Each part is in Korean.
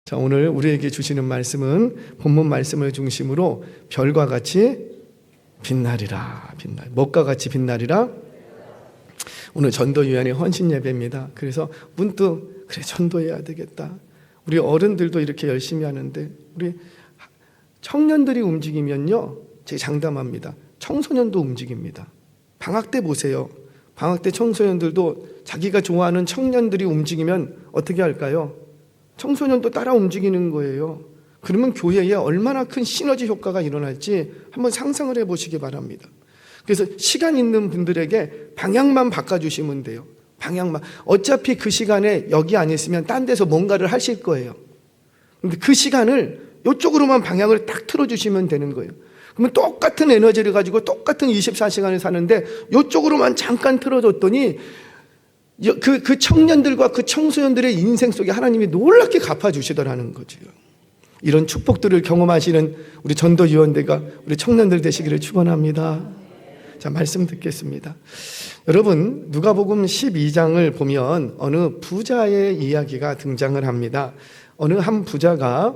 자, 오늘 우리에게 주시는 말씀은 본문 말씀을 중심으로 별과 같이 빛나리라. 뭐가 같이 빛나리라? 오늘 전도위원회 헌신 예배입니다. 그래서 문득 그래, 전도해야 되겠다. 우리 어른들도 이렇게 열심히 하는데 우리 청년들이 움직이면요, 제가 장담합니다, 청소년도 움직입니다. 방학 때 보세요. 방학 때 청소년들도 자기가 좋아하는 청년들이 움직이면 어떻게 할까요? 청소년도 따라 움직이는 거예요. 그러면 교회에 얼마나 큰 시너지 효과가 일어날지 한번 상상을 해보시기 바랍니다. 그래서 시간 있는 분들에게 방향만 바꿔주시면 돼요. 방향만. 어차피 그 시간에 여기 안 있으면 딴 데서 뭔가를 하실 거예요. 근데 그 시간을 이쪽으로만 방향을 딱 틀어주시면 되는 거예요. 그러면 똑같은 에너지를 가지고 똑같은 24시간을 사는데 이쪽으로만 잠깐 틀어줬더니 그 청년들과 그 청소년들의 인생 속에 하나님이 놀랍게 갚아주시더라는 거죠. 이런 축복들을 경험하시는 우리 전도위원대가 우리 청년들 되시기를 축원합니다. 자, 말씀 듣겠습니다. 여러분, 누가복음 12장을 보면 어느 부자의 이야기가 등장을 합니다. 어느 한 부자가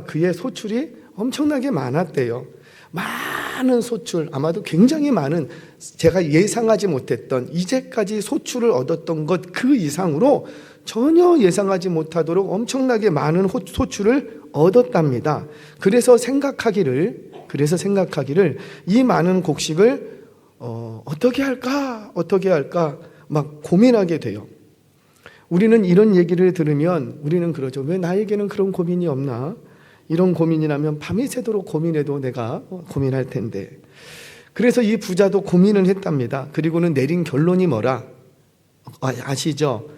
그의 소출이 엄청나게 많았대요. 많은 소출, 아마도 굉장히 많은, 제가 예상하지 못했던, 이제까지 소출을 얻었던 것 그 이상으로 전혀 예상하지 못하도록 엄청나게 많은 소출을 얻었답니다. 그래서 생각하기를 이 많은 곡식을 어떻게 할까 막 고민하게 돼요. 우리는 이런 얘기를 들으면 우리는 그러죠. 왜 나에게는 그런 고민이 없나? 이런 고민이라면 밤이 새도록 고민해도 내가 고민할 텐데. 그래서 이 부자도 고민을 했답니다. 그리고는 내린 결론이 뭐라? 아시죠?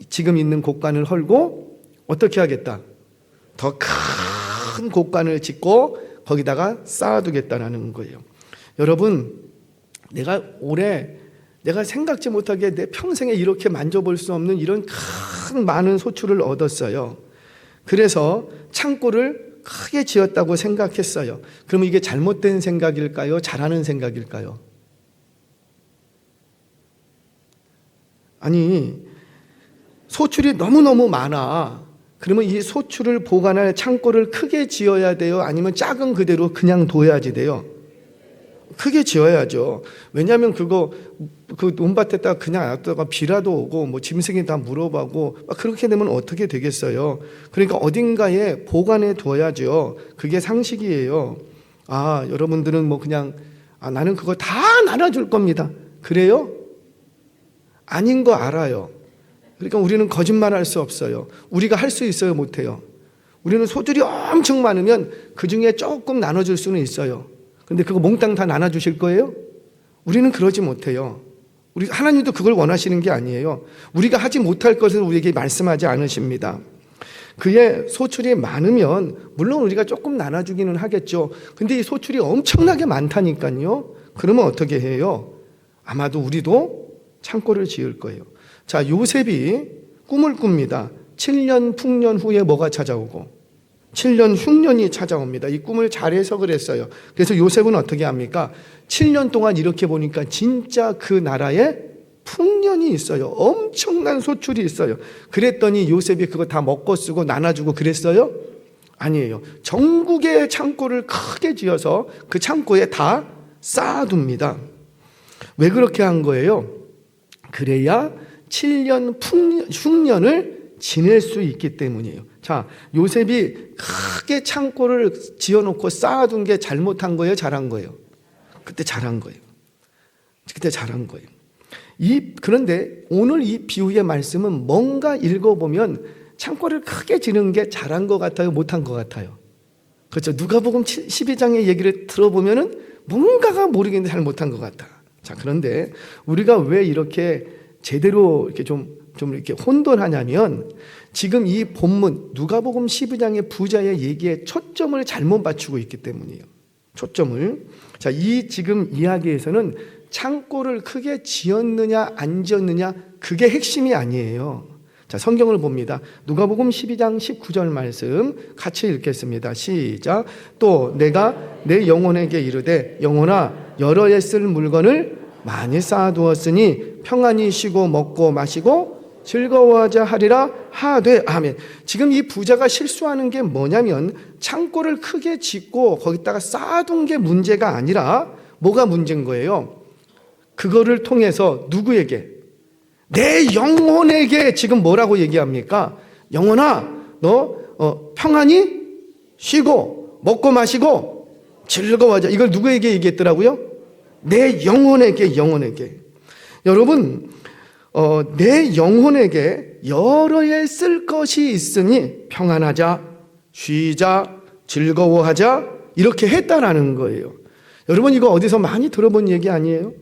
지금 있는 곡간을 헐고 어떻게 하겠다? 더 큰 곡간을 짓고 거기다가 쌓아두겠다라는 거예요. 여러분, 내가 생각지 못하게 내 평생에 이렇게 만져볼 수 없는 이런 큰 많은 소출을 얻었어요. 그래서 창고를 크게 지었다고 생각했어요. 그러면 이게 잘못된 생각일까요? 잘하는 생각일까요? 아니, 소출이 너무너무 많아. 그러면 이 소출을 보관할 창고를 크게 지어야 돼요? 아니면 작은 그대로 그냥 둬야지 돼요? 크게 지어야죠. 왜냐하면 그 논밭에다가 그냥 놔뒀다가 비라도 오고 뭐 짐승이 다 물어봐고 그렇게 되면 어떻게 되겠어요? 그러니까 어딘가에 보관해 둬야죠. 그게 상식이에요. 여러분들은 뭐 그냥 나는 그거 다 나눠줄 겁니다. 그래요? 아닌 거 알아요. 그러니까 우리는 거짓말할 수 없어요. 우리가 할 수 있어요, 못해요? 우리는 소들이 엄청 많으면 그 중에 조금 나눠줄 수는 있어요. 근데 그거 몽땅 다 나눠주실 거예요? 우리는 그러지 못해요. 우리 하나님도 그걸 원하시는 게 아니에요. 우리가 하지 못할 것을 우리에게 말씀하지 않으십니다. 그의 소출이 많으면 물론 우리가 조금 나눠주기는 하겠죠. 근데 이 소출이 엄청나게 많다니까요. 그러면 어떻게 해요? 아마도 우리도 창고를 지을 거예요. 자, 요셉이 꿈을 꿉니다. 7년 풍년 후에 뭐가 찾아오고 7년 흉년이 찾아옵니다. 이 꿈을 잘 해석을 했어요. 그래서 요셉은 어떻게 합니까? 7년 동안 이렇게 보니까 진짜 그 나라에 풍년이 있어요. 엄청난 소출이 있어요. 그랬더니 요셉이 그거 다 먹고 쓰고 나눠주고 그랬어요? 아니에요. 전국의 창고를 크게 지어서 그 창고에 다 쌓아둡니다. 왜 그렇게 한 거예요? 그래야 7년 흉년을 지낼 수 있기 때문이에요. 자, 요셉이 크게 창고를 지어놓고 쌓아둔 게 잘못한 거예요? 잘한 거예요? 그때 잘한 거예요. 그런데 오늘 이 비유의 말씀은 뭔가 읽어보면 창고를 크게 지는 게 잘한 것 같아요? 못한 것 같아요? 그렇죠. 누가복음 12장의 얘기를 들어보면은 뭔가가 모르겠는데 잘못한 것 같다. 자, 그런데 우리가 왜 이렇게 제대로 이렇게 좀 이렇게 혼돈하냐면 지금 이 본문 누가복음 12장의 부자의 얘기에 초점을 잘못 맞추고 있기 때문이에요. 초점을. 자, 이 지금 이야기에서는 창고를 크게 지었느냐 안 지었느냐 그게 핵심이 아니에요. 자, 성경을 봅니다. 누가복음 12장 19절 말씀 같이 읽겠습니다. 시작. 또 내가 내 영혼에게 이르되 영혼아 여러 해 쓸 물건을 많이 쌓아두었으니 평안히 쉬고 먹고 마시고 즐거워하자 하리라 하되. 아멘. 지금 이 부자가 실수하는 게 뭐냐면 창고를 크게 짓고 거기다가 쌓아둔 게 문제가 아니라 뭐가 문제인 거예요? 그거를 통해서 누구에게? 내 영혼에게 지금 뭐라고 얘기합니까? 영혼아, 너 평안히 쉬고 먹고 마시고 즐거워하자. 이걸 누구에게 얘기했더라고요? 내 영혼에게. 여러분, 내 영혼에게 여러 해 쓸 것이 있으니 평안하자, 쉬자, 즐거워하자 이렇게 했다라는 거예요. 여러분, 이거 어디서 많이 들어본 얘기 아니에요?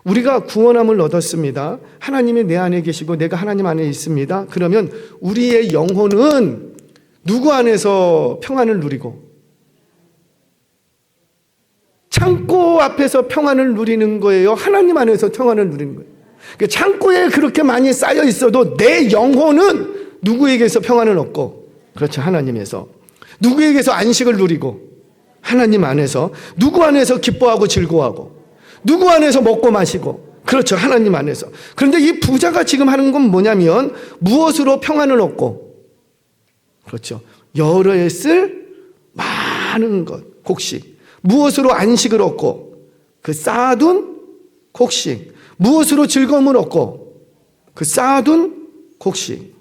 우리가 구원함을 얻었습니다. 하나님이 내 안에 계시고 내가 하나님 안에 있습니다. 그러면 우리의 영혼은 누구 안에서 평안을 누리고? 창고 앞에서 평안을 누리는 거예요? 하나님 안에서 평안을 누리는 거예요? 창고에 그렇게 많이 쌓여 있어도 내 영혼은 누구에게서 평안을 얻고? 그렇죠, 하나님에서. 누구에게서 안식을 누리고? 하나님 안에서. 누구 안에서 기뻐하고 즐거워하고? 누구 안에서 먹고 마시고? 그렇죠, 하나님 안에서. 그런데 이 부자가 지금 하는 건 뭐냐면 무엇으로 평안을 얻고? 그렇죠, 여러 해 쓸 많은 것, 곡식. 무엇으로 안식을 얻고? 그 쌓아둔 곡식. 무엇으로 즐거움을 얻고? 그 쌓아둔 곡식.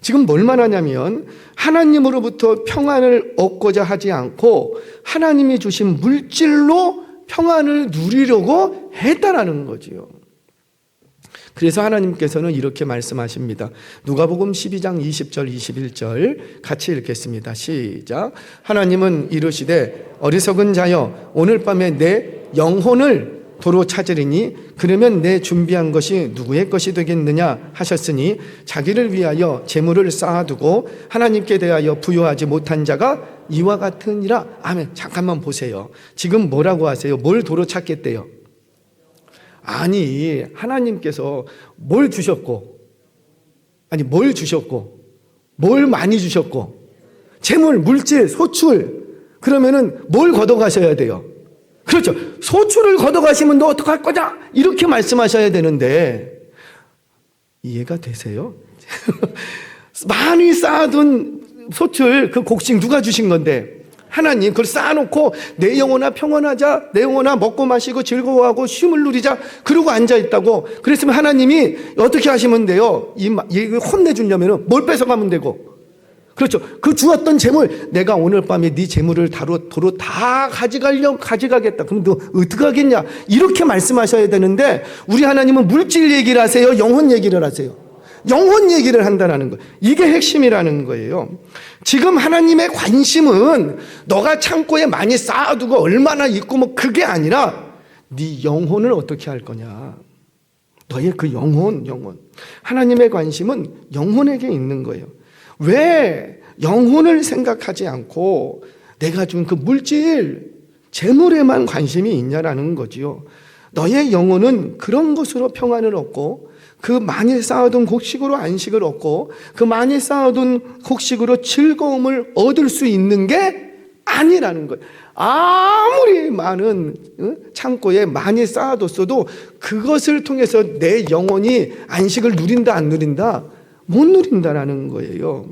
지금 뭘 말하냐면 하나님으로부터 평안을 얻고자 하지 않고 하나님이 주신 물질로 평안을 누리려고 했다라는 거지요. 그래서 하나님께서는 이렇게 말씀하십니다. 누가복음 12장 20절 21절 같이 읽겠습니다. 시작. 하나님은 이르시되 어리석은 자여 오늘 밤에 내 영혼을 도로 찾으리니 그러면 내 준비한 것이 누구의 것이 되겠느냐 하셨으니 자기를 위하여 재물을 쌓아두고 하나님께 대하여 부요하지 못한 자가 이와 같으니라. 아멘. 잠깐만 보세요. 지금 뭐라고 하세요? 뭘 도로 찾겠대요? 아니, 하나님께서 뭘 주셨고, 뭘 많이 주셨고, 재물, 물질, 소출, 그러면은 뭘 걷어가셔야 돼요? 그렇죠. 소출을 걷어가시면 너 어떡할 거냐? 이렇게 말씀하셔야 되는데, 이해가 되세요? 많이 쌓아둔 소출, 그 곡식 누가 주신 건데? 하나님. 그걸 쌓아놓고 내 영혼아 평안하자, 내 영혼아 먹고 마시고 즐거워하고 쉼을 누리자, 그러고 앉아있다고. 그랬으면 하나님이 어떻게 하시면 돼요? 혼내주려면 뭘 뺏어가면 되고? 그렇죠. 그 주었던 재물, 내가 오늘 밤에 네 재물을 도로 다 가져가겠다. 그럼 너 어떻게 하겠냐? 이렇게 말씀하셔야 되는데 우리 하나님은 물질 얘기를 하세요? 영혼 얘기를 하세요? 영혼 얘기를 한다는 거예요. 이게 핵심이라는 거예요. 지금 하나님의 관심은 너가 창고에 많이 쌓아두고 얼마나 있고 뭐 그게 아니라 네 영혼을 어떻게 할 거냐. 너의 그 영혼. 하나님의 관심은 영혼에게 있는 거예요. 왜 영혼을 생각하지 않고 내가 준 그 물질, 재물에만 관심이 있냐라는 거지요. 너의 영혼은 그런 것으로 평안을 얻고 그 많이 쌓아둔 곡식으로 안식을 얻고 그 많이 쌓아둔 곡식으로 즐거움을 얻을 수 있는 게 아니라는 거예요. 아무리 많은 창고에 많이 쌓아뒀어도 그것을 통해서 내 영혼이 안식을 누린다 안 누린다? 못 누린다라는 거예요.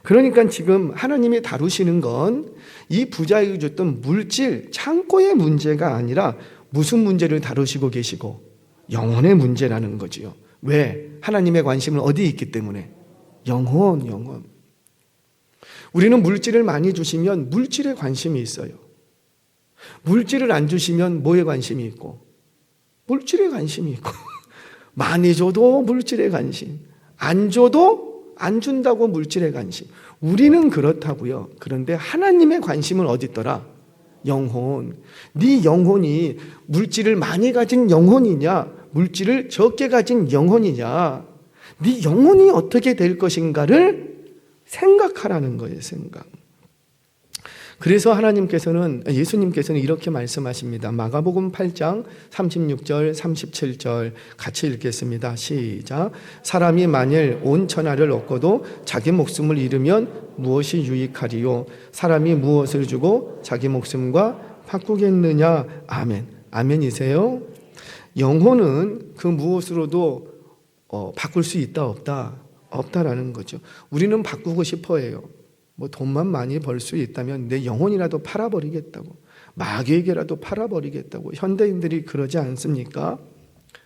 그러니까 지금 하나님이 다루시는 건 이 부자에게 줬던 물질, 창고의 문제가 아니라 무슨 문제를 다루시고 계시고? 영혼의 문제라는 거지요. 왜? 하나님의 관심은 어디에 있기 때문에? 영혼. 우리는 물질을 많이 주시면 물질에 관심이 있어요. 물질을 안 주시면 뭐에 관심이 있고? 물질에 관심이 있고. 많이 줘도 물질에 관심. 안 줘도 안 준다고 물질에 관심. 우리는 그렇다고요. 그런데 하나님의 관심은 어디 있더라? 영혼. 네 영혼이 물질을 많이 가진 영혼이냐, 물질을 적게 가진 영혼이냐, 네 영혼이 어떻게 될 것인가를 생각하라는 거예요. 생각. 그래서 예수님께서는 이렇게 말씀하십니다. 마가복음 8장 36절 37절 같이 읽겠습니다. 시작. 사람이 만일 온 천하를 얻고도 자기 목숨을 잃으면 무엇이 유익하리요? 사람이 무엇을 주고 자기 목숨과 바꾸겠느냐? 아멘. 아멘이세요? 영혼은 그 무엇으로도 바꿀 수 있다 없다? 없다라는 거죠. 우리는 바꾸고 싶어 해요. 뭐 돈만 많이 벌 수 있다면 내 영혼이라도 팔아버리겠다고, 마귀에게라도 팔아버리겠다고 현대인들이 그러지 않습니까?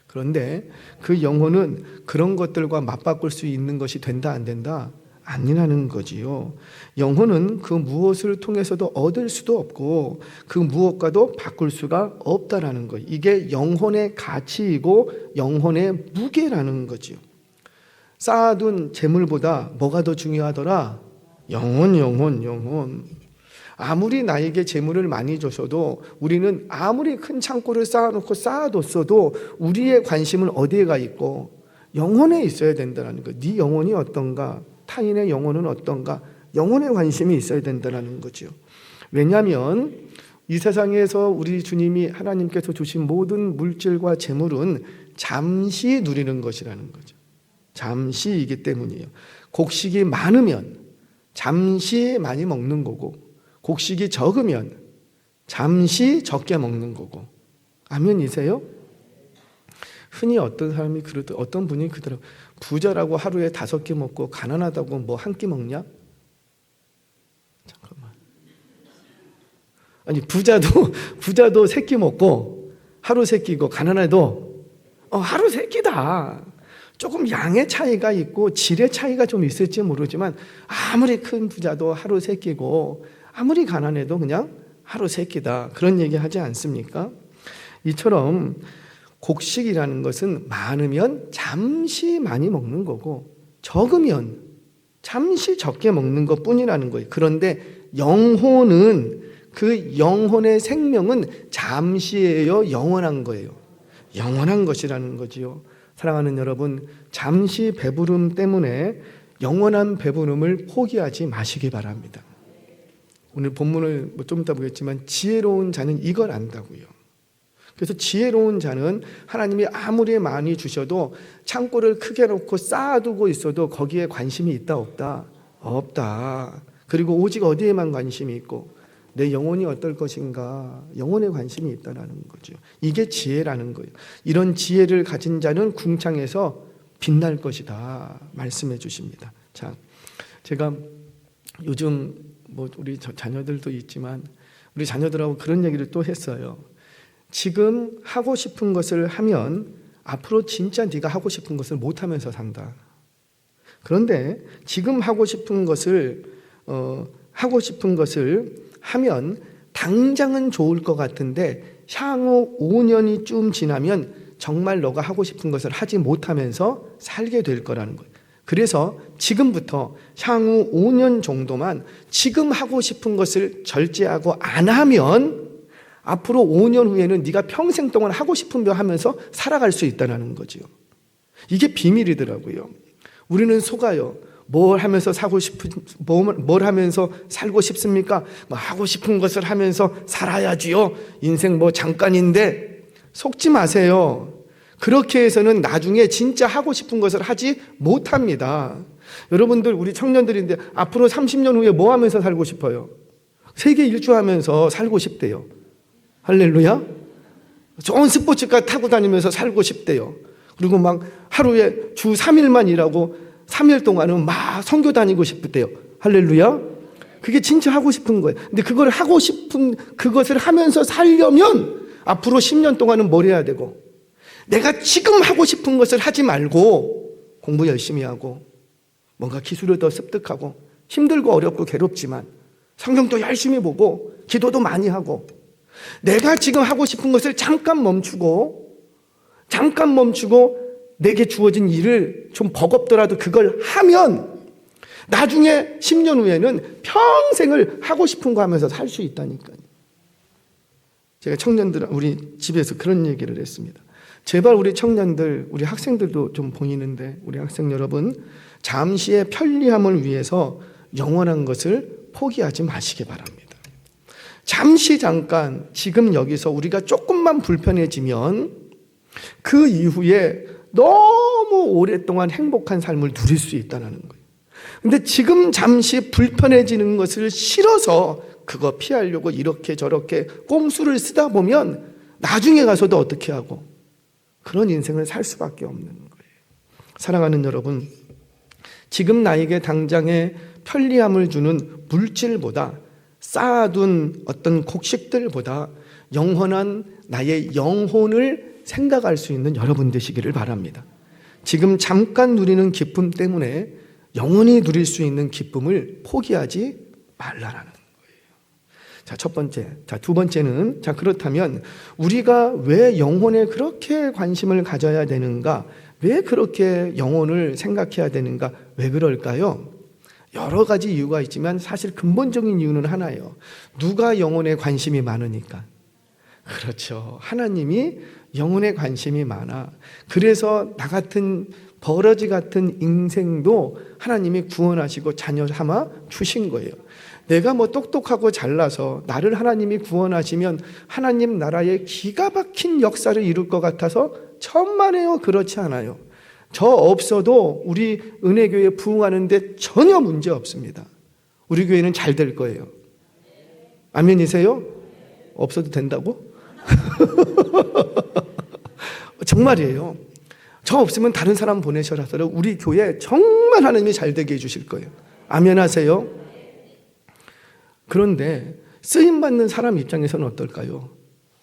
그런데 그 영혼은 그런 것들과 맞바꿀 수 있는 것이 된다 안 된다? 아니라는 거지요. 영혼은 그 무엇을 통해서도 얻을 수도 없고 그 무엇과도 바꿀 수가 없다라는 거예요. 이게 영혼의 가치이고 영혼의 무게라는 거지요. 쌓아둔 재물보다 뭐가 더 중요하더라? 영혼. 아무리 나에게 재물을 많이 줘서도 우리는 아무리 큰 창고를 쌓아놓고 쌓아뒀어도 우리의 관심은 어디에 가 있고 영혼에 있어야 된다는 거예요. 네 영혼이 어떤가? 타인의 영혼은 어떤가? 영혼에 관심이 있어야 된다는 거죠. 왜냐하면 이 세상에서 우리 주님이 하나님께서 주신 모든 물질과 재물은 잠시 누리는 것이라는 거죠. 잠시이기 때문이에요. 곡식이 많으면 잠시 많이 먹는 거고 곡식이 적으면 잠시 적게 먹는 거고. 아멘이세요? 흔히 어떤 사람이 어떤 분이 그러더라고요. 부자라고 하루에 5끼 먹고 가난하다고 뭐 한 끼 먹냐? 잠깐만. 아니 부자도 3끼 먹고 하루 3끼고 가난해도 하루 3끼다. 조금 양의 차이가 있고 질의 차이가 좀 있을지 모르지만 아무리 큰 부자도 하루 3끼고 아무리 가난해도 그냥 하루 3끼다. 그런 얘기 하지 않습니까? 이처럼 곡식이라는 것은 많으면 잠시 많이 먹는 거고 적으면 잠시 적게 먹는 것 뿐이라는 거예요. 그런데 영혼은 그 영혼의 생명은 잠시예요, 영원한 거예요. 영원한 것이라는 거지요. 사랑하는 여러분, 잠시 배부름 때문에 영원한 배부름을 포기하지 마시기 바랍니다. 오늘 본문을 좀 이따 보겠지만 지혜로운 자는 이걸 안다고요. 그래서 지혜로운 자는 하나님이 아무리 많이 주셔도 창고를 크게 놓고 쌓아두고 있어도 거기에 관심이 있다 없다? 없다. 그리고 오직 어디에만 관심이 있고 내 영혼이 어떨 것인가? 영혼에 관심이 있다는 거죠. 이게 지혜라는 거예요. 이런 지혜를 가진 자는 궁창에서 빛날 것이다 말씀해 주십니다. 자, 제가 요즘 우리 자녀들도 있지만 우리 자녀들하고 그런 얘기를 또 했어요. 지금 하고 싶은 것을 하면 앞으로 진짜 네가 하고 싶은 것을 못하면서 산다. 그런데 지금 하고 싶은 것을 하면 당장은 좋을 것 같은데 향후 5년이 좀 지나면 정말 너가 하고 싶은 것을 하지 못하면서 살게 될 거라는 거예요. 그래서 지금부터 향후 5년 정도만 지금 하고 싶은 것을 절제하고 안 하면 앞으로 5년 후에는 네가 평생 동안 하고 싶은 거 하면서 살아갈 수 있다는 거죠. 이게 비밀이더라고요. 우리는 속아요. 뭘 하면서 뭘 하면서 살고 싶습니까? 하고 싶은 것을 하면서 살아야지요. 인생 잠깐인데 속지 마세요. 그렇게 해서는 나중에 진짜 하고 싶은 것을 하지 못합니다. 여러분들 우리 청년들인데 앞으로 30년 후에 뭐 하면서 살고 싶어요? 세계 일주하면서 살고 싶대요. 할렐루야. 좋은 스포츠카 타고 다니면서 살고 싶대요. 그리고 하루에 주 3일만 일하고 3일 동안은 선교 다니고 싶대요. 할렐루야. 그게 진짜 하고 싶은 거예요. 근데 그걸 하고 싶은 그것을 하면서 살려면 앞으로 10년 동안은 뭘 해야 되고, 내가 지금 하고 싶은 것을 하지 말고 공부 열심히 하고 뭔가 기술을 더 습득하고 힘들고 어렵고 괴롭지만 성경도 열심히 보고 기도도 많이 하고 내가 지금 하고 싶은 것을 잠깐 멈추고 내게 주어진 일을 좀 버겁더라도 그걸 하면 나중에 10년 후에는 평생을 하고 싶은 거 하면서 살 수 있다니까요. 제가 우리 집에서 그런 얘기를 했습니다. 제발 우리 청년들, 우리 학생들도 좀 보이는데 우리 학생 여러분, 잠시의 편리함을 위해서 영원한 것을 포기하지 마시기 바랍니다. 잠깐 지금 여기서 우리가 조금만 불편해지면 그 이후에 너무 오랫동안 행복한 삶을 누릴 수 있다는 거예요. 근데 지금 잠시 불편해지는 것을 싫어서 그거 피하려고 이렇게 저렇게 꼼수를 쓰다 보면 나중에 가서도 어떻게 하고 그런 인생을 살 수밖에 없는 거예요. 사랑하는 여러분, 지금 나에게 당장의 편리함을 주는 물질보다, 쌓아둔 어떤 곡식들보다 영원한 나의 영혼을 생각할 수 있는 여러분 되시기를 바랍니다. 지금 잠깐 누리는 기쁨 때문에 영원히 누릴 수 있는 기쁨을 포기하지 말라라는 거예요. 자, 첫 번째. 자, 두 번째는, 자, 그렇다면 우리가 왜 영혼에 그렇게 관심을 가져야 되는가? 왜 그렇게 영혼을 생각해야 되는가? 왜 그럴까요? 여러 가지 이유가 있지만 사실 근본적인 이유는 하나예요. 누가 영혼에 관심이 많으니까. 그렇죠. 하나님이 영혼에 관심이 많아. 그래서 나 같은 버러지 같은 인생도 하나님이 구원하시고 자녀 삼아 주신 거예요. 내가 뭐 똑똑하고 잘나서 나를 하나님이 구원하시면 하나님 나라의 기가 막힌 역사를 이룰 것 같아서 천만에요. 그렇지 않아요. 저 없어도 우리 은혜교회 부흥하는데 전혀 문제 없습니다. 우리 교회는 잘 될 거예요. 아멘이세요? 없어도 된다고? 정말이에요. 저 없으면 다른 사람 보내셔라서 우리 교회 정말 하나님이 잘 되게 해주실 거예요. 아멘 하세요? 그런데 쓰임받는 사람 입장에서는 어떨까요?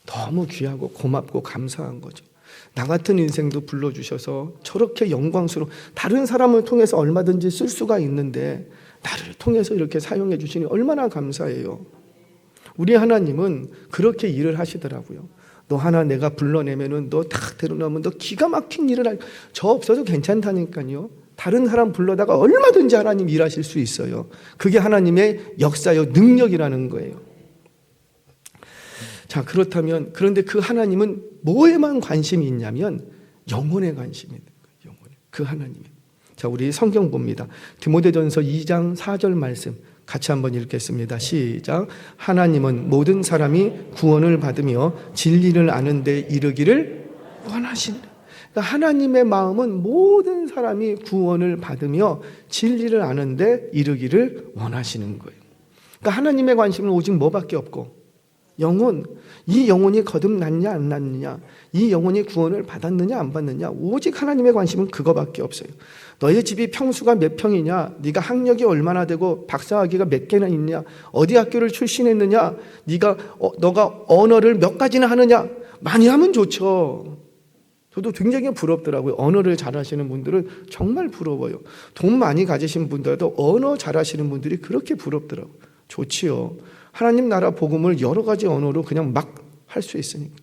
너무 귀하고 고맙고 감사한 거죠. 나 같은 인생도 불러주셔서 저렇게 영광스러워, 다른 사람을 통해서 얼마든지 쓸 수가 있는데 나를 통해서 이렇게 사용해 주시니 얼마나 감사해요. 우리 하나님은 그렇게 일을 하시더라고요. 너 하나 내가 불러내면은 너 딱 데려놓으면 너 기가 막힌 일을 할, 저 없어도 괜찮다니까요. 다른 사람 불러다가 얼마든지 하나님 일하실 수 있어요. 그게 하나님의 역사요, 능력이라는 거예요. 자, 그렇다면, 그런데 그 하나님은 뭐에만 관심이 있냐면 영혼에 관심이 있는 거예요. 영혼에. 그 하나님이. 자, 우리 성경 봅니다. 디모데전서 2장 4절 말씀 같이 한번 읽겠습니다. 시작. 하나님은 모든 사람이 구원을 받으며 진리를 아는 데 이르기를 원하시는. 그러니까 하나님의 마음은 모든 사람이 구원을 받으며 진리를 아는 데 이르기를 원하시는 거예요. 그러니까 하나님의 관심은 오직 뭐밖에 없고, 영혼, 이 영혼이 거듭났냐 안 났느냐, 이 영혼이 구원을 받았느냐 안 받느냐, 오직 하나님의 관심은 그거밖에 없어요. 너의 집이 평수가 몇 평이냐, 네가 학력이 얼마나 되고 박사학위가 몇 개나 있냐, 어디 학교를 출신했느냐, 너가 언어를 몇 가지나 하느냐, 많이 하면 좋죠. 저도 굉장히 부럽더라고요. 언어를 잘하시는 분들은 정말 부러워요. 돈 많이 가지신 분들도 언어 잘하시는 분들이 그렇게 부럽더라고요. 좋지요. 하나님 나라 복음을 여러 가지 언어로 그냥 막 할 수 있으니까.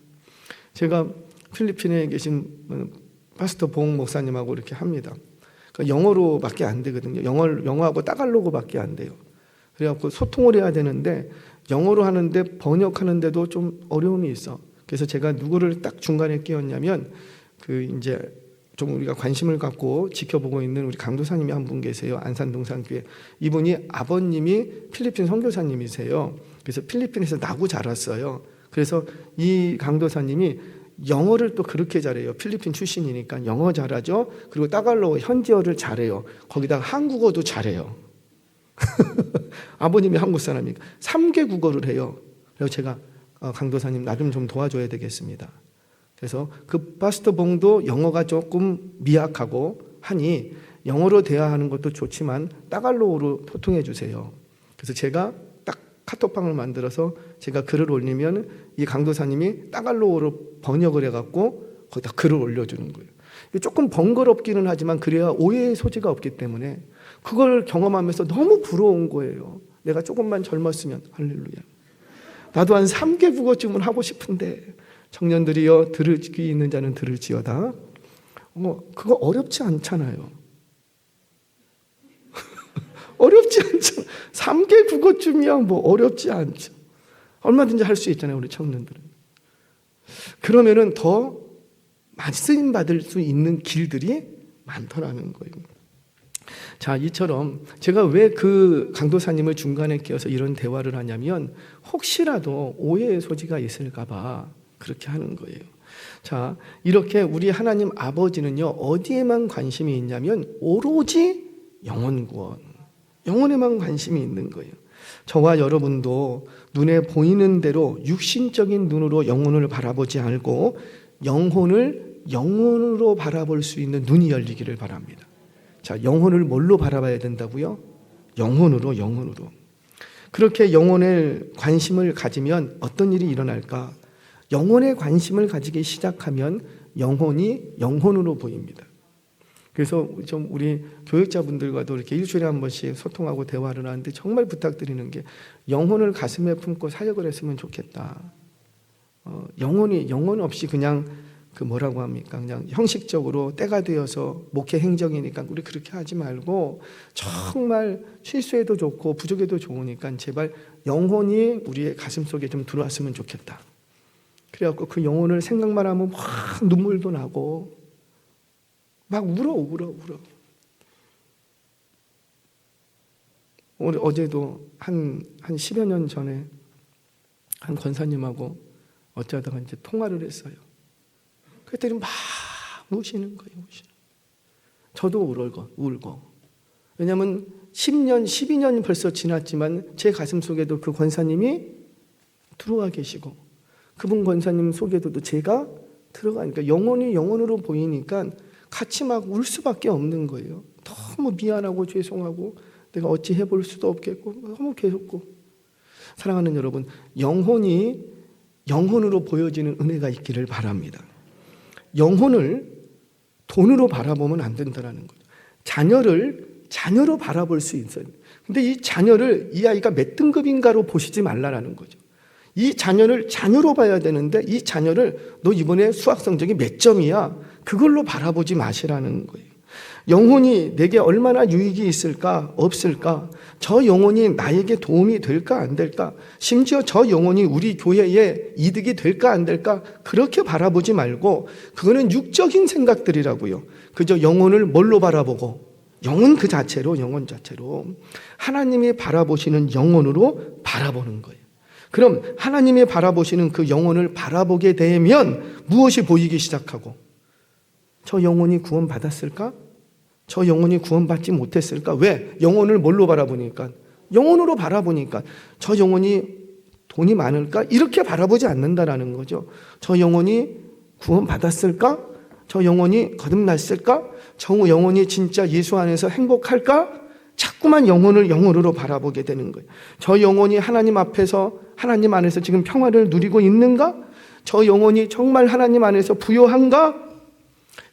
제가 필리핀에 계신 파스터 봉 목사님하고 이렇게 합니다. 그러니까 영어로밖에 안 되거든요. 영어하고 따갈로그밖에 안 돼요. 그래갖고 소통을 해야 되는데 영어로 하는데 번역하는데도 좀 어려움이 있어. 그래서 제가 누구를 딱 중간에 끼웠냐면 이제 좀 우리가 관심을 갖고 지켜보고 있는 우리 강도사님이 한 분 계세요. 안산동산교회. 이분이 아버님이 필리핀 선교사님이세요. 그래서 필리핀에서 나고 자랐어요. 그래서 이 강도사님이 영어를 또 그렇게 잘해요. 필리핀 출신이니까 영어 잘하죠. 그리고 따갈로그 현지어를 잘해요. 거기다가 한국어도 잘해요. 아버님이 한국 사람이니까 3개 국어를 해요. 그래서 제가 강도사님 나 좀 도와줘야 되겠습니다. 그래서 그 파스터 봉도 영어가 조금 미약하고 하니 영어로 대화하는 것도 좋지만 따갈로그로 소통해 주세요. 그래서 제가 딱 카톡방을 만들어서 제가 글을 올리면 이 강도사님이 따갈로그로 번역을 해갖고 거기다 글을 올려주는 거예요. 조금 번거롭기는 하지만 그래야 오해의 소지가 없기 때문에 그걸 경험하면서 너무 부러운 거예요. 내가 조금만 젊었으면. 할렐루야. 나도 한 3개 국어쯤은 하고 싶은데 청년들이여 들을 귀 있는 자는 들을지어다. 그거 어렵지 않잖아요. 어렵지 않잖아. 3개 국어쯤이야 뭐 어렵지 않죠. 얼마든지 할 수 있잖아요, 우리 청년들은. 그러면은 더 많이 쓰임 받을 수 있는 길들이 많더라는 거예요. 자, 이처럼 제가 왜 그 강도사님을 중간에 끼워서 이런 대화를 하냐면 혹시라도 오해의 소지가 있을까 봐 그렇게 하는 거예요. 자, 이렇게 우리 하나님 아버지는요, 어디에만 관심이 있냐면 오로지 영혼 구원, 영혼에만 관심이 있는 거예요. 저와 여러분도 눈에 보이는 대로 육신적인 눈으로 영혼을 바라보지 않고 영혼을 영혼으로 바라볼 수 있는 눈이 열리기를 바랍니다. 자, 영혼을 뭘로 바라봐야 된다고요? 영혼으로. 그렇게 영혼에 관심을 가지면 어떤 일이 일어날까? 영혼에 관심을 가지기 시작하면 영혼이 영혼으로 보입니다. 그래서 좀 우리 교육자분들과도 이렇게 일주일에 한 번씩 소통하고 대화를 하는데 정말 부탁드리는 게 영혼을 가슴에 품고 사역을 했으면 좋겠다. 영혼 없이 그냥 뭐라고 합니까? 그냥 형식적으로 때가 되어서 목회 행정이니까 우리 그렇게 하지 말고 정말 실수해도 좋고 부족해도 좋으니까 제발 영혼이 우리의 가슴 속에 좀 들어왔으면 좋겠다. 그래갖고 그 영혼을 생각만 하면 막 눈물도 나고 막 울어. 오늘 어제도 한 10여 년 전에 한 권사님하고 어쩌다가 이제 통화를 했어요. 그랬더니 막 우시는 거예요. 저도 울고. 왜냐하면 10년, 12년 벌써 지났지만 제 가슴 속에도 그 권사님이 들어와 계시고 그분 권사님 속에도 제가 들어가니까 영혼이 영혼으로 보이니까 같이 막 울 수밖에 없는 거예요. 너무 미안하고 죄송하고 내가 어찌 해볼 수도 없겠고 너무 괴롭고. 사랑하는 여러분, 영혼이 영혼으로 보여지는 은혜가 있기를 바랍니다. 영혼을 돈으로 바라보면 안 된다는 거죠. 자녀로 바라볼 수 있어요. 근데 이 자녀를 이 아이가 몇 등급인가로 보시지 말라라는 거죠. 이 자녀를 자녀로 봐야 되는데 이 자녀를 너 이번에 수학 성적이 몇 점이야? 그걸로 바라보지 마시라는 거예요. 영혼이 내게 얼마나 유익이 있을까 없을까? 저 영혼이 나에게 도움이 될까 안 될까? 심지어 저 영혼이 우리 교회에 이득이 될까 안 될까? 그렇게 바라보지 말고 그거는 육적인 생각들이라고요. 그저 영혼을 뭘로 바라보고 영혼 자체로 하나님이 바라보시는 영혼으로 바라보는 거예요. 그럼 하나님이 바라보시는 그 영혼을 바라보게 되면 무엇이 보이기 시작하고 저 영혼이 구원받았을까? 저 영혼이 구원받지 못했을까? 왜? 영혼을 뭘로 바라보니까? 영혼으로 바라보니까 저 영혼이 돈이 많을까? 이렇게 바라보지 않는다라는 거죠. 저 영혼이 구원받았을까? 저 영혼이 거듭났을까? 저 영혼이 진짜 예수 안에서 행복할까? 자꾸만 영혼을 영혼으로 바라보게 되는 거예요. 저 영혼이 하나님 앞에서 하나님 안에서 지금 평화를 누리고 있는가? 저 영혼이 정말 하나님 안에서 부요한가?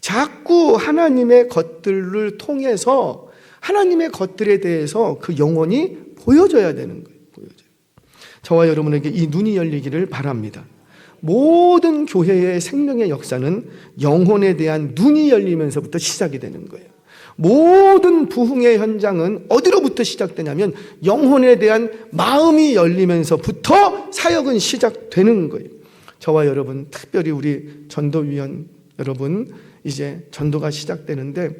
자꾸 하나님의 것들을 통해서 하나님의 것들에 대해서 그 영혼이 보여져야 되는 거예요. 저와 여러분에게 이 눈이 열리기를 바랍니다. 모든 교회의 생명의 역사는 영혼에 대한 눈이 열리면서부터 시작이 되는 거예요. 모든 부흥의 현장은 어디로부터 시작되냐면 영혼에 대한 마음이 열리면서부터 사역은 시작되는 거예요. 저와 여러분, 특별히 우리 전도위원 여러분, 이제 전도가 시작되는데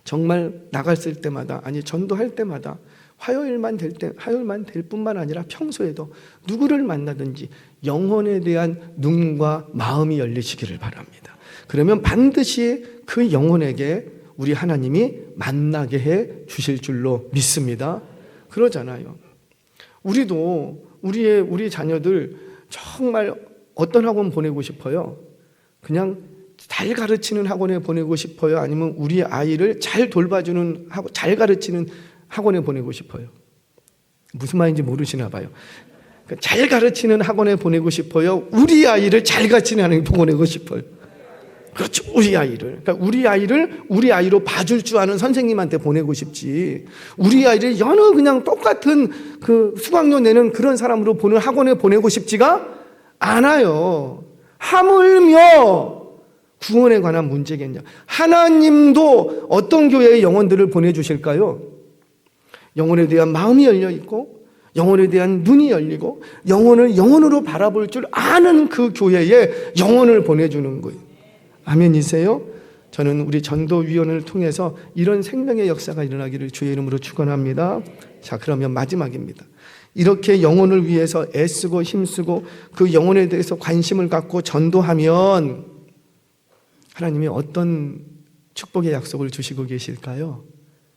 정말 나갔을 때마다, 아니 전도할 때마다 화요일만 될 뿐만 아니라 평소에도 누구를 만나든지 영혼에 대한 눈과 마음이 열리시기를 바랍니다. 그러면 반드시 그 영혼에게 우리 하나님이 만나게 해 주실 줄로 믿습니다. 그러잖아요. 우리도 우리 자녀들 정말 어떤 학원 보내고 싶어요? 그냥 잘 가르치는 학원에 보내고 싶어요? 아니면 우리 아이를 잘 돌봐주는, 잘 가르치는 학원에 보내고 싶어요? 무슨 말인지 모르시나 봐요. 잘 가르치는 학원에 보내고 싶어요? 우리 아이를 잘 가르치는 학원에 보내고 싶어요? 그렇죠. 우리 아이를. 그러니까 우리 아이로 봐줄 줄 아는 선생님한테 보내고 싶지. 우리 아이를 여느 그냥 똑같은 그 수강료 내는 그런 사람으로 보는 학원에 보내고 싶지가 않아요. 하물며 구원에 관한 문제겠냐. 하나님도 어떤 교회의 영혼들을 보내주실까요? 영혼에 대한 마음이 열려있고 영혼에 대한 눈이 열리고 영혼을 영혼으로 바라볼 줄 아는 그 교회에 영혼을 보내주는 거예요. 아멘이세요? 저는 우리 전도위원을 통해서 이런 생명의 역사가 일어나기를 주의 이름으로 축원합니다. 자, 그러면 마지막입니다. 이렇게 영혼을 위해서 애쓰고 힘쓰고 그 영혼에 대해서 관심을 갖고 전도하면 하나님이 어떤 축복의 약속을 주시고 계실까요?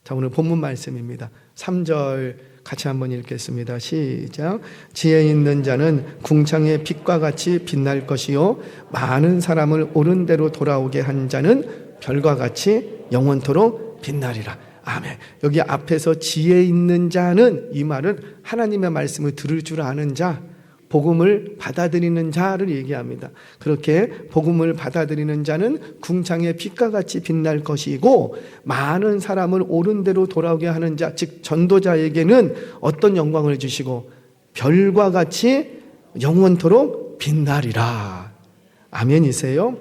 자, 오늘 본문 말씀입니다. 3절 같이 한번 읽겠습니다. 시작. 지혜 있는 자는 궁창의 빛과 같이 빛날 것이요 많은 사람을 옳은 대로 돌아오게 한 자는 별과 같이 영원토록 빛나리라. 아멘. 여기 앞에서 지혜 있는 자는, 이 말은 하나님의 말씀을 들을 줄 아는 자, 복음을 받아들이는 자를 얘기합니다. 그렇게 복음을 받아들이는 자는 궁창의 빛과 같이 빛날 것이고, 많은 사람을 옳은 대로 돌아오게 하는 자, 즉 전도자에게는 어떤 영광을 주시고 별과 같이 영원토록 빛나리라. 아멘이세요?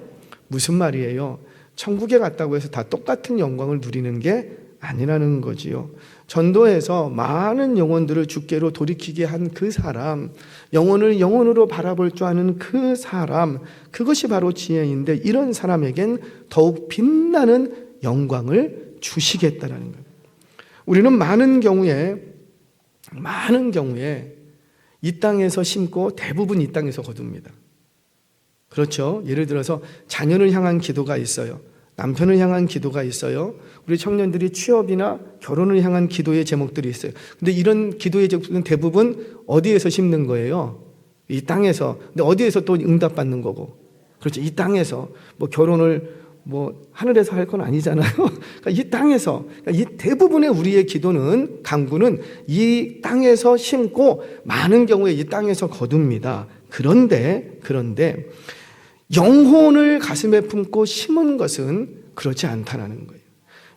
무슨 말이에요? 천국에 갔다고 해서 다 똑같은 영광을 누리는 게 아니라는 거지요. 전도에서 많은 영혼들을 주께로 돌이키게 한 그 사람, 영혼을 영혼으로 바라볼 줄 아는 그 사람, 그것이 바로 지혜인데, 이런 사람에겐 더욱 빛나는 영광을 주시겠다라는 거예요. 우리는 많은 경우에 이 땅에서 심고 대부분 이 땅에서 거둡니다. 그렇죠? 예를 들어서 자녀를 향한 기도가 있어요. 남편을 향한 기도가 있어요. 우리 청년들이 취업이나 결혼을 향한 기도의 제목들이 있어요. 근데 이런 기도의 제목들은 대부분 어디에서 심는 거예요? 이 땅에서. 근데 어디에서 또 응답받는 거고? 그렇죠. 이 땅에서. 뭐 결혼을 하늘에서 할 건 아니잖아요. 그러니까 이 땅에서. 그러니까 이 대부분의 우리의 기도는, 강구는 이 땅에서 심고 많은 경우에 이 땅에서 거둡니다. 그런데 영혼을 가슴에 품고 심은 것은 그렇지 않다는 거예요.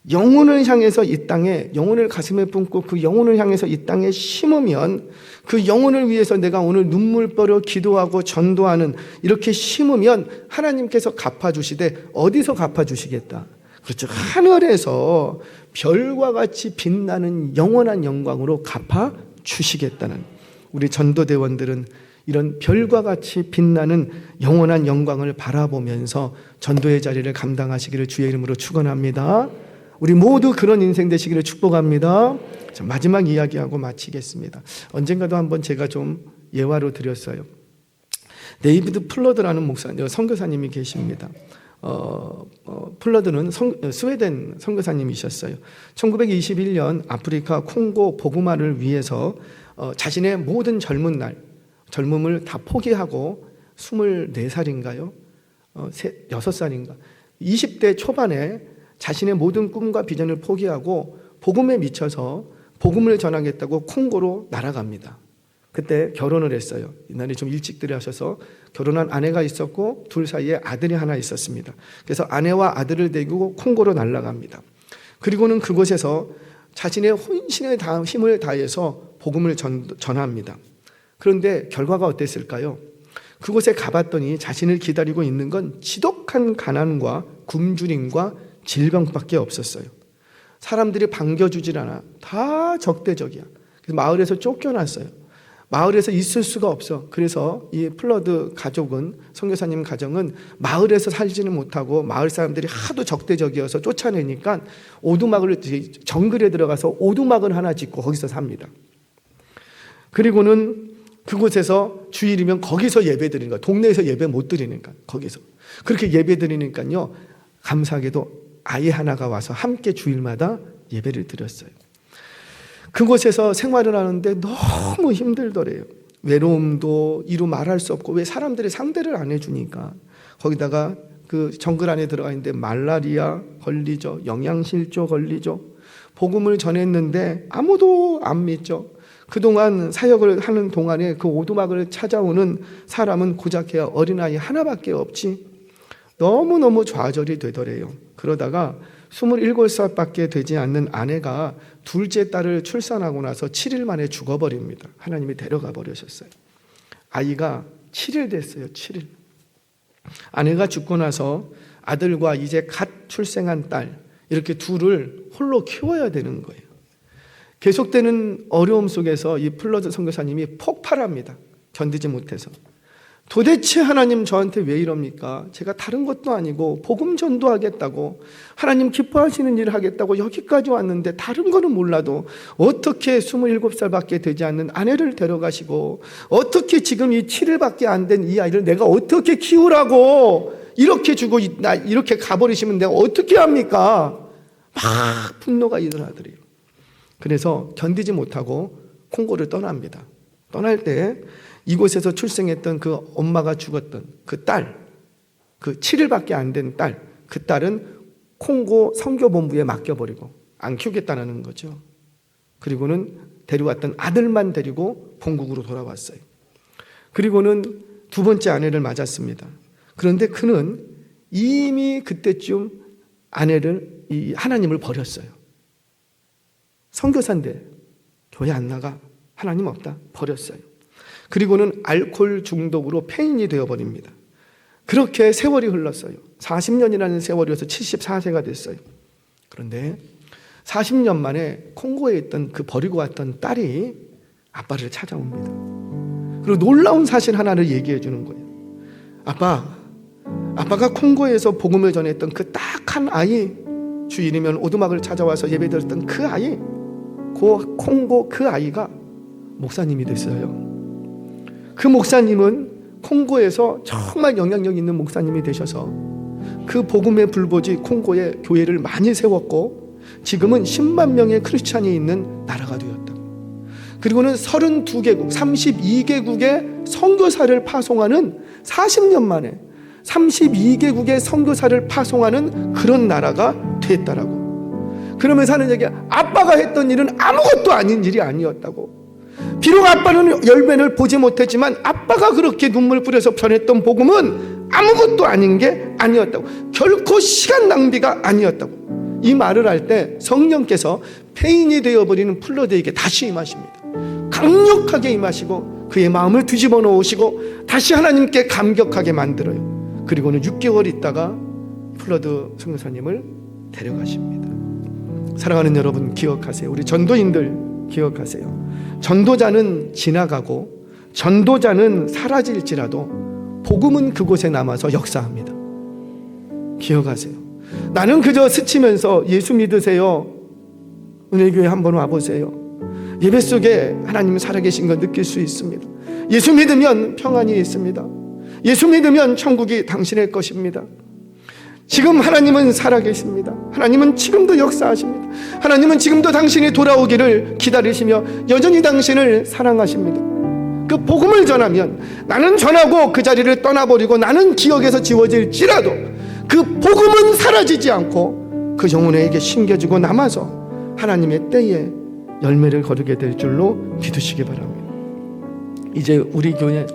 영혼을 향해서 이 땅에, 영혼을 가슴에 품고 그 영혼을 향해서 이 땅에 심으면, 그 영혼을 위해서 내가 오늘 눈물 버려 기도하고 전도하는, 이렇게 심으면 하나님께서 갚아주시되, 어디서 갚아주시겠다? 그렇죠. 하늘에서 별과 같이 빛나는 영원한 영광으로 갚아주시겠다는, 우리 전도대원들은 이런 별과 같이 빛나는 영원한 영광을 바라보면서 전도의 자리를 감당하시기를 주의 이름으로 축원합니다. 우리 모두 그런 인생 되시기를 축복합니다. 자, 마지막 이야기하고 마치겠습니다. 언젠가도 한번 제가 좀 예화로 드렸어요. 데이비드 플러드라는 선교사님이 계십니다. 플러드는 스웨덴 선교사님이셨어요. 1921년 아프리카 콩고 복음화를 위해서 자신의 모든 젊음을 다 포기하고 24살인가요? 6살인가? 20대 초반에 자신의 모든 꿈과 비전을 포기하고 복음에 미쳐서 복음을 전하겠다고 콩고로 날아갑니다. 그때 결혼을 했어요. 이날이 좀 일찍 들어가셔서 결혼한 아내가 있었고 둘 사이에 아들이 하나 있었습니다. 그래서 아내와 아들을 데리고 콩고로 날아갑니다. 그리고는 그곳에서 자신의 혼신의 힘을 다해서 복음을 전합니다. 그런데 결과가 어땠을까요? 그곳에 가봤더니 자신을 기다리고 있는 건 지독한 가난과 굶주림과 질병밖에 없었어요. 사람들이 반겨주질 않아. 다 적대적이야. 그래서 마을에서 쫓겨났어요. 마을에서 있을 수가 없어. 그래서 이 플러드 가족은, 선교사님 가정은 마을에서 살지는 못하고 마을 사람들이 하도 적대적이어서 쫓아내니까 정글에 들어가서 오두막을 하나 짓고 거기서 삽니다. 그리고는 그곳에서 주일이면 거기서 예배 드리는 거야. 동네에서 예배 못 드리니까 거기서. 그렇게 예배 드리니까요, 감사하게도 아이 하나가 와서 함께 주일마다 예배를 드렸어요. 그곳에서 생활을 하는데 너무 힘들더래요. 외로움도 이루 말할 수 없고, 왜 사람들이 상대를 안 해주니까. 거기다가 그 정글 안에 들어가 있는데 말라리아 걸리죠. 영양실조 걸리죠. 복음을 전했는데 아무도 안 믿죠. 그동안 사역을 하는 동안에 그 오두막을 찾아오는 사람은 고작해야 어린아이 하나밖에 없지. 너무너무 좌절이 되더래요. 그러다가 27살밖에 되지 않는 아내가 둘째 딸을 출산하고 나서 7일 만에 죽어버립니다. 하나님이 데려가 버리셨어요. 아이가 7일 됐어요. 7일. 아내가 죽고 나서 아들과 이제 갓 출생한 딸, 이렇게 둘을 홀로 키워야 되는 거예요. 계속되는 어려움 속에서 이 플러드 선교사님이 폭발합니다. 견디지 못해서. 도대체 하나님 저한테 왜 이럽니까? 제가 다른 것도 아니고 복음 전도하겠다고, 하나님 기뻐하시는 일을 하겠다고 여기까지 왔는데 다른 거는 몰라도 어떻게 27살밖에 되지 않는 아내를 데려가시고, 어떻게 지금 이 7일밖에 안 된 이 아이를 내가 어떻게 키우라고 이렇게 주고 이렇게 가버리시면 내가 어떻게 합니까? 막 분노가 일어나더래요. 그래서 견디지 못하고 콩고를 떠납니다. 떠날 때 이곳에서 출생했던 그 엄마가 죽었던 그 딸, 그 7일밖에 안 된 딸, 그 딸은 콩고 선교본부에 맡겨버리고 안 키우겠다는 거죠. 그리고는 데려왔던 아들만 데리고 본국으로 돌아왔어요. 그리고는 두 번째 아내를 맞았습니다. 그런데 그는 이미 그때쯤 아내를, 하나님을 버렸어요. 선교사인데 교회 안 나가, 하나님 없다, 버렸어요. 그리고는 알코올 중독으로 폐인이 되어버립니다. 그렇게 세월이 흘렀어요. 40년이라는 세월이어서 74세가 됐어요. 그런데 40년 만에 콩고에 있던 그 버리고 왔던 딸이 아빠를 찾아옵니다. 그리고 놀라운 사실 하나를 얘기해 주는 거예요. 아빠가 콩고에서 복음을 전했던 그 딱 한 아이, 주일이면 오두막을 찾아와서 예배드렸던 그 아이, 그 콩고 그 아이가 목사님이 됐어요. 그 목사님은 콩고에서 정말 영향력 있는 목사님이 되셔서 그 복음의 불보지 콩고에 교회를 많이 세웠고 지금은 10만 명의 크리스찬이 있는 나라가 되었다. 그리고는 32개국, 32개국의 선교사를 파송하는 40년 만에 32개국의 선교사를 파송하는 그런 나라가 됐다라고. 그러면서 하는 얘기야, 아빠가 했던 일은 아무것도 아닌 일이 아니었다고. 비록 아빠는 열매를 보지 못했지만 아빠가 그렇게 눈물 뿌려서 전했던 복음은 아무것도 아닌 게 아니었다고. 결코 시간 낭비가 아니었다고. 이 말을 할 때 성령께서 폐인이 되어버리는 플러드에게 다시 임하십니다. 강력하게 임하시고 그의 마음을 뒤집어 놓으시고 다시 하나님께 감격하게 만들어요. 그리고는 6개월 있다가 플러드 선교사님을 데려가십니다. 사랑하는 여러분, 기억하세요. 우리 전도인들 기억하세요. 전도자는 지나가고 전도자는 사라질지라도 복음은 그곳에 남아서 역사합니다. 기억하세요. 나는 그저 스치면서 예수 믿으세요, 은혜교회 한번 와보세요, 예배 속에 하나님 살아계신 걸 느낄 수 있습니다. 예수 믿으면 평안이 있습니다. 예수 믿으면 천국이 당신의 것입니다. 지금 하나님은 살아계십니다. 하나님은 지금도 역사하십니다. 하나님은 지금도 당신이 돌아오기를 기다리시며 여전히 당신을 사랑하십니다. 그 복음을 전하면 나는 전하고 그 자리를 떠나버리고 나는 기억에서 지워질지라도 그 복음은 사라지지 않고 그 영혼에게 심겨지고 남아서 하나님의 때에 열매를 거두게 될 줄로 믿으시기 바랍니다. 이제 우리 교회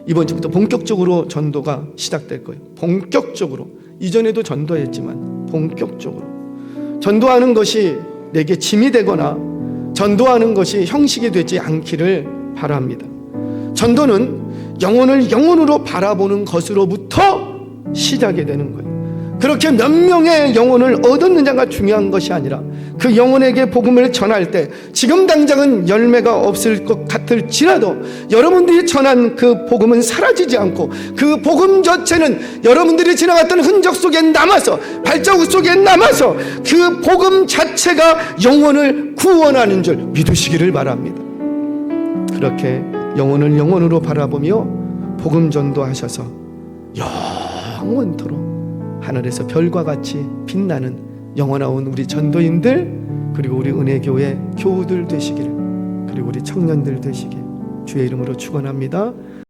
이번 주부터 본격적으로 전도가 시작될 거예요. 본격적으로. 이전에도 전도했지만 본격적으로 전도하는 것이 내게 짐이 되거나 전도하는 것이 형식이 되지 않기를 바랍니다. 전도는 영혼을 영혼으로 바라보는 것으로부터 시작이 되는 거예요. 그렇게 몇 명의 영혼을 얻었느냐가 중요한 것이 아니라 그 영혼에게 복음을 전할 때 지금 당장은 열매가 없을 것 같을지라도 여러분들이 전한 그 복음은 사라지지 않고 그 복음 자체는 여러분들이 지나갔던 흔적 속에 남아서 발자국 속에 남아서 그 복음 자체가 영혼을 구원하는 줄 믿으시기를 바랍니다. 그렇게 영혼을 영혼으로 바라보며 복음 전도하셔서 영원토록 하늘에서 별과 같이 빛나는 영원하온 우리 전도인들, 그리고 우리 은혜교회 교우들 되시기를, 그리고 우리 청년들 되시길 주의 이름으로 축원합니다.